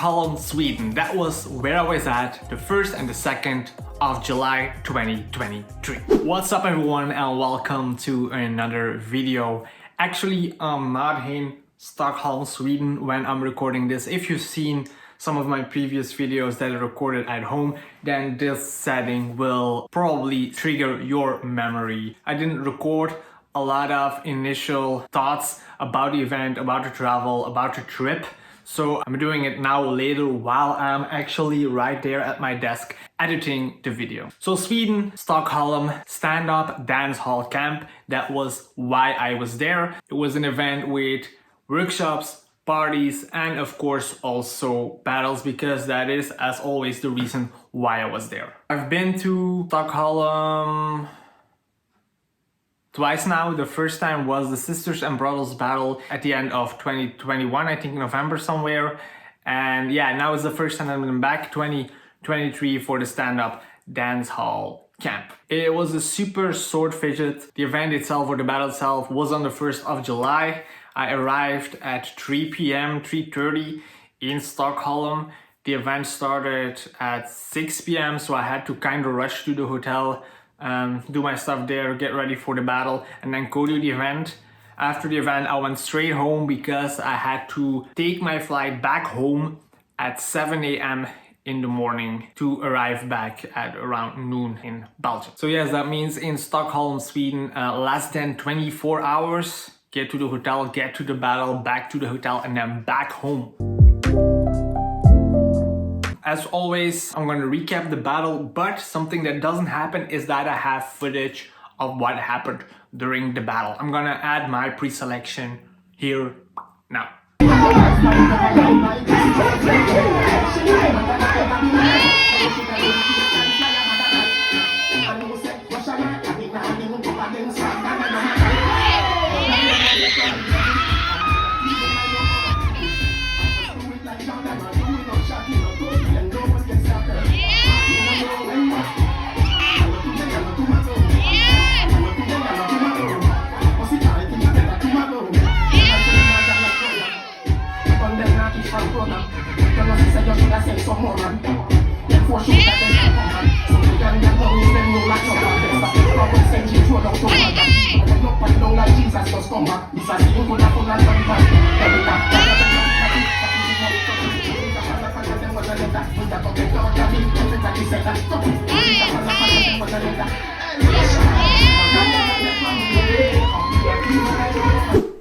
Stockholm, Sweden. That was where I was at the 1st and the 2nd of July 2023. What's up everyone and welcome to another video. Actually, I'm not in Stockholm, Sweden when I'm recording this. If you've seen some of my previous videos that I recorded at home, then this setting will probably trigger your memory. I didn't record a lot of initial thoughts about the event, about the travel, about the trip. So I'm doing it now later while I'm actually right there at my desk editing the video. So Sweden, Stockholm, Stand Up Dancehall Camp. That was why I was there. It was an event with workshops, parties, and of course also battles, because that is, as always, the reason why I was there. I've been to Stockholm twice now. The first time was the Sisters and Brothers battle at the end of 2021, I think November somewhere. And yeah, now it's the first time I'm back, 2023, for the Stand Up Dancehall Camp. It was a super short visit. The event itself, or the battle itself, was on the 1st of July. I arrived at 3 p.m., 3:30 in Stockholm. The event started at 6 p.m. so I had to kind of rush to the hotel, do my stuff there, get ready for the battle, and then go to the event. After the event, I went straight home because I had to take my flight back home at 7 a.m. in the morning to arrive back at around noon in Belgium. So yes, that means in Stockholm, Sweden, less than 24 hours. Get to the hotel, get to the battle, back to the hotel, and then back home. As always, I'm gonna recap the battle, but something that doesn't happen is that I have footage of what happened during the battle. I'm gonna add my pre-selection here now.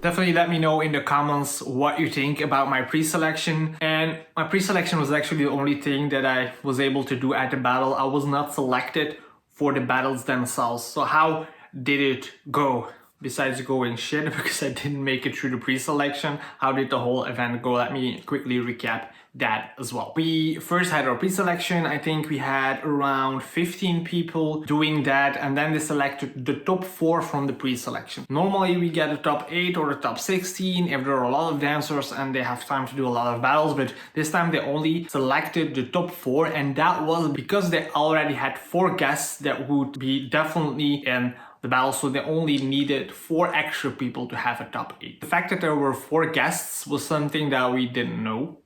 Definitely let me know in the comments what you think about my pre-selection. And my pre-selection was actually the only thing that I was able to do at the battle. I was not selected for the battles themselves. So how did it go? Besides going shit because I didn't make it through the pre-selection, how did the whole event go? Let me quickly recap that as well. We first had our pre-selection. I think we had around 15 people doing that, and then they selected the top 4 from the pre-selection. Normally we get a top 8 or a top 16 if there are a lot of dancers and they have time to do a lot of battles, but this time they only selected the top 4, and that was because they already had 4 guests that would be definitely in the battle, so they only needed 4 extra people to have a top 8. The fact that there were 4 guests was something that we didn't know.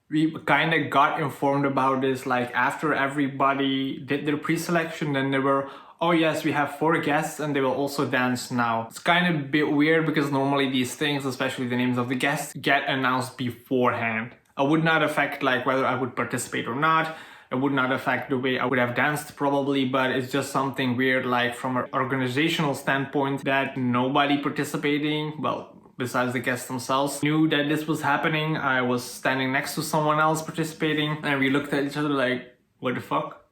We kind of got informed about this like after everybody did their pre-selection, then they were, oh yes, we have 4 guests and they will also dance now. It's kind of a bit weird because normally these things, especially the names of the guests, get announced beforehand. It would not affect like whether I would participate or not. It would not affect the way I would have danced probably, but it's just something weird, like from an organizational standpoint, that nobody participating, well, besides the guests themselves, knew that this was happening. I was standing next to someone else participating and we looked at each other like, what the fuck?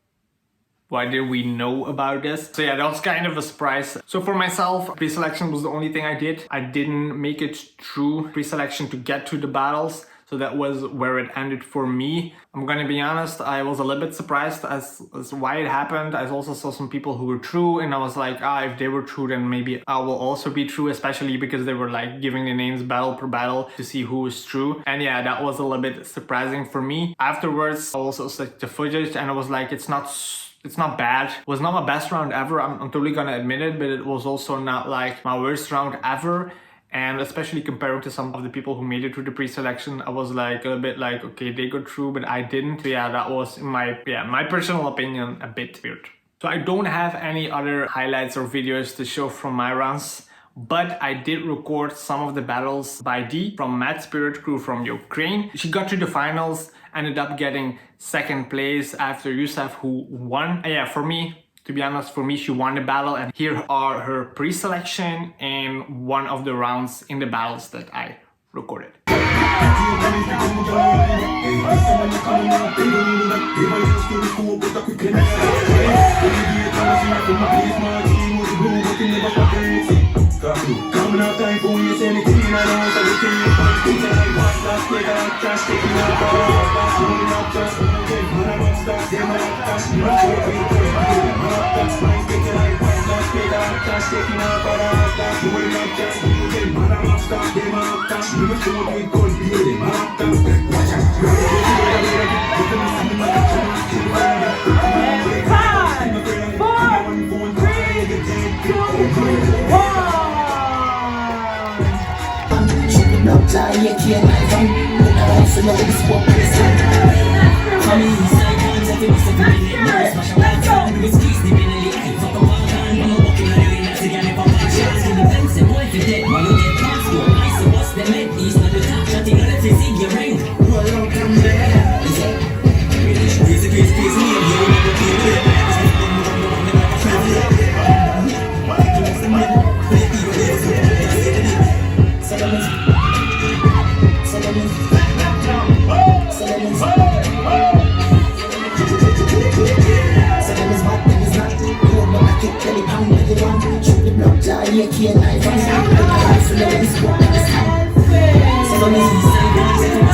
Why did we know about this? So yeah, that was kind of a surprise. So for myself, pre-selection was the only thing I did. I didn't make it through pre-selection to get to the battles. So that was where it ended for me. I'm gonna be honest, I was a little bit surprised as why it happened. I also saw some people who were true and I was like, if they were true, then maybe I will also be true, especially because they were like giving the names battle per battle to see who was true. And yeah, that was a little bit surprising for me. Afterwards, I also checked the footage and I was like, it's not bad. It was not my best round ever. I'm totally gonna admit it, but it was also not like my worst round ever. And especially comparing to some of the people who made it through the pre-selection, I was like a bit like, okay, they got through, but I didn't. So yeah, that was in my personal opinion, a bit weird. So I don't have any other highlights or videos to show from my runs, but I did record some of the battles by Dee from Mad Spirit crew from Ukraine. She got to the finals, ended up getting second place after Yusuf, who won. And yeah, for me, to be honest, for me, she won the battle, and here are her pre-selection and one of the rounds in the battles that I recorded.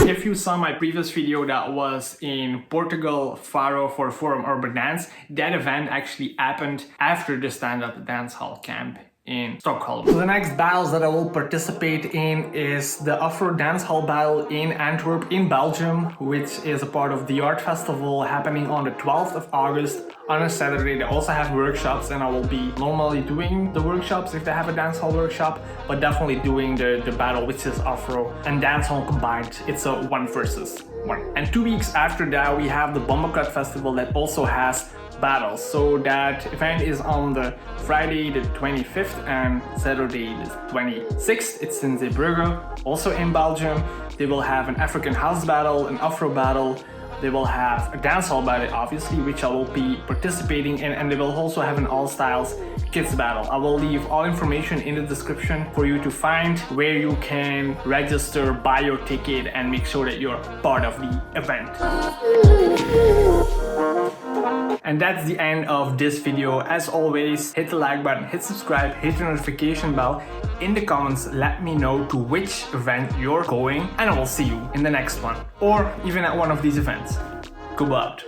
If you saw my previous video that was in Portugal, Faro for Forum Urban Dance, that event actually happened after the Stand Up Dancehall Camp in Stockholm. So the next battles that I will participate in is the Afro Dancehall Battle in Antwerp in Belgium, which is a part of the Art Festival happening on the 12th of August on a Saturday. They also have workshops, and I will be normally doing the workshops if they have a dancehall workshop, but definitely doing the battle, which is Afro and dancehall combined. It's a 1 versus 1. And 2 weeks after that, we have the Bombercut Festival that also has battles. So that event is on the Friday the 25th and Saturday the 26th. It's in Zeebrugge, also in Belgium. They will have an African house battle, an Afro battle. They will have a dancehall battle, obviously, which I will be participating in, and they will also have an all styles kids battle. I will leave all information in the description for you to find where you can register, buy your ticket, and make sure that you're part of the event. And that's the end of this video. As always, hit the like button, hit subscribe, hit the notification bell. In the comments, let me know to which event you're going, and I will see you in the next one, or even at one of these events. Go out.